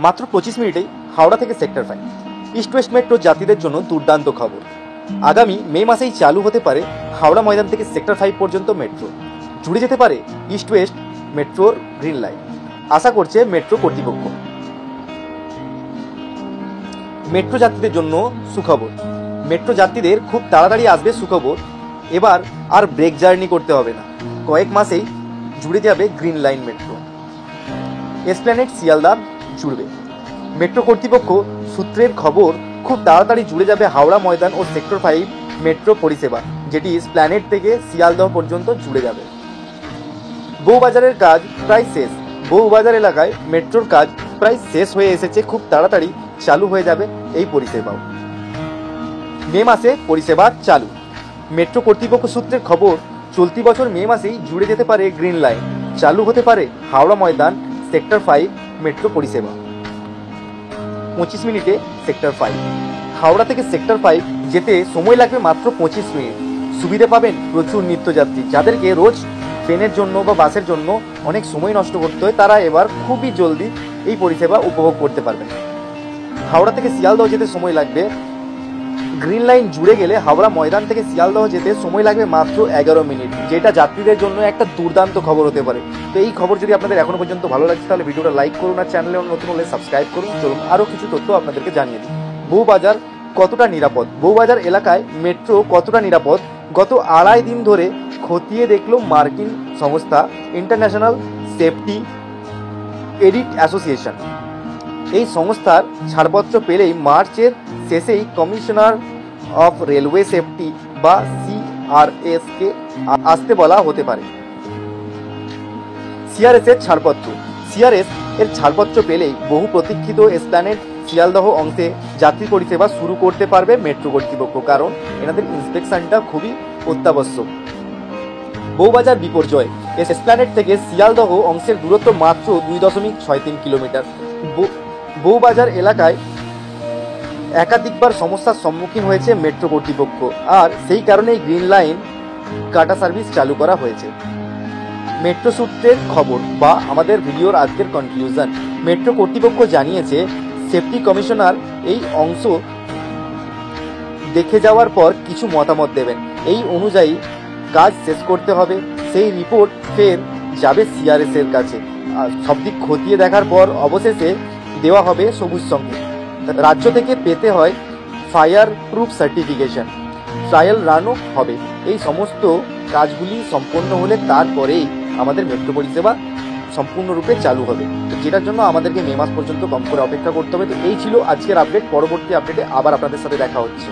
মাত্র 25 মিনিটেই হাওড়া থেকে সেক্টর 5 ইস্ট ওয়েস্ট মেট্রো যাত্রীদের জন্য দুর্দান্ত খবর। আগামী মে মাসেই চালু হতে পারে হাওড়া ময়দান থেকে সেক্টর 5 পর্যন্ত মেট্রো। জুড়ে যেতে পারে ইস্ট ওয়েস্ট মেট্রোর গ্রিন লাইন, আশা করছে মেট্রো কর্তৃপক্ষ। মেট্রো যাত্রীদের জন্য সুখবর। মেট্রো যাত্রীদের খুব তাড়াতাড়ি আসবে সুখবর। এবার আর ব্রেক জার্নি করতে হবে না, কয়েক মাসেই জুড়ে যাবে green line metro. Esplanade Sealdah জুড়বে। মেট্রো কর্তৃপক্ষ সূত্রের খবর, খুব তাড়াতাড়ি জুড়ে যাবে হাওড়া ময়দান ও সেক্টর 5 মেট্রো পরিষেবা, যেটি এসপ্ল্যানেড থেকে শিয়ালদহ পর্যন্ত জুড়ে যাবে। বউবাজারের কাজ প্রায় শেষ। বউবাজার এলাকায় মেট্রোর কাজ প্রায় শেষ হয়ে এসেছে, খুব তাড়াতাড়ি চালু হয়ে যাবে এই পরিষেবাও। মে মাসে পরিষেবা চালু। মেট্রো কর্তৃপক্ষ সূত্রের খবর, চলতি বছর মে মাসেই জুড়ে যেতে পারে গ্রিন লাইন, চালু হতে পারে হাওড়া ময়দান সেক্টর 5 মেট্রো পরিষেবা। 25 মিনিটে সেক্টর 5। হাওড়া থেকে সেক্টর 5 যেতে সময় লাগবে মাত্র 25 মিনিট। সুবিধে পাবেন প্রচুর নিত্যযাত্রী, যাদেরকে রোজ ট্রেনের জন্য বা বাসের জন্য অনেক সময় নষ্ট করতে হয়, তারা এবার খুবই জলদি এই পরিষেবা উপভোগ করতে পারবেন। হাওড়া থেকে শিয়ালদহ যেতে সময় লাগবে, গ্রিন লাইন জুড়ে গেলে হাওড়া ময়দান থেকে শিয়ালদহ যেতে সময় লাগবে মাত্র 11 মিনিট, যেটা যাত্রীদের জন্য একটা দুর্দান্ত খবর হতে পারে। তো এই খবর যদি আপনাদের এখনো পর্যন্ত ভালো লাগছে, তাহলে ভিডিওটা লাইক করুন আর চ্যানেলে নতুন হলে সাবস্ক্রাইব করুন। চলুন আরও কিছু তথ্য আপনাদেরকে জানিয়ে দিই। বউবাজার কতটা নিরাপদ? বউবাজার এলাকায় মেট্রো কতটা নিরাপদ? গত 2.5 দিন ধরে খতিয়ে দেখল মার্কিন সংস্থা ইন্টারন্যাশনাল সেফটি এডিট অ্যাসোসিয়েশন। এই সংস্থার ছাড়পত্র পেলেই মার্চের শেষেই কমিশনার অফ রেলওয়ে সেফটি বা সিআরএসকে আসতে বলা হতে পারে। সিআরএস এর ছাড়পত্র। সিআরএস এর ছাড়পত্র পেলেই বহু প্রতীক্ষিত এসপ্ল্যানেড শিয়ালদহ অংশে যাত্রী পরিষেবা শুরু করতে পারবে মেট্রো কর্তৃপক্ষ, কারণ এনাদের ইন্সপেকশনটা খুবই অত্যাবশ্যক। বউবাজার বিপর্যয়। এসপ্ল্যানেড থেকে শিয়ালদহ অংশের দূরত্ব মাত্র 2.63 কিলোমিটার। বউবাজার এলাকায় একাধিকবার সমস্যার সম্মুখীন হয়েছে মেট্রো কর্তৃপক্ষ, আর সেই কারণেই গ্রিন লাইন কাটা সার্ভিস চালু করা হয়েছে। মেট্রো সূত্রের খবর বা আমাদের ভিডিওর আজকের কনক্লুশন। মেট্রো কর্তৃপক্ষ জানিয়েছে সেফটি কমিশনার এই অংশ দেখে যাওয়ার পর কিছু মতামত দেবেন, এই অনুযায়ী কাজ শেষ করতে হবে। সেই রিপোর্ট ফের যাবে সিআরএস এর কাছে, আর সব দিক খতিয়ে দেখার পর অবশেষে দেওয়া হবে সবুজ সংকেত। রাজ্য থেকে পেতে হয় ফায়ার প্রুফ সার্টিফিকেশন, ট্রায়াল রানও হবে। এই সমস্ত কাজগুলি সম্পন্ন হলে তারপরেই আমাদের মেট্রো পরিষেবা সম্পূর্ণরূপে চালু হবে, যেটার জন্য আমাদেরকে মে মাস পর্যন্ত কম করে অপেক্ষা করতে হবে। তো এই ছিল আজকের আপডেট। পরবর্তী আপডেটে আবার আপনাদের সাথে দেখা হচ্ছে।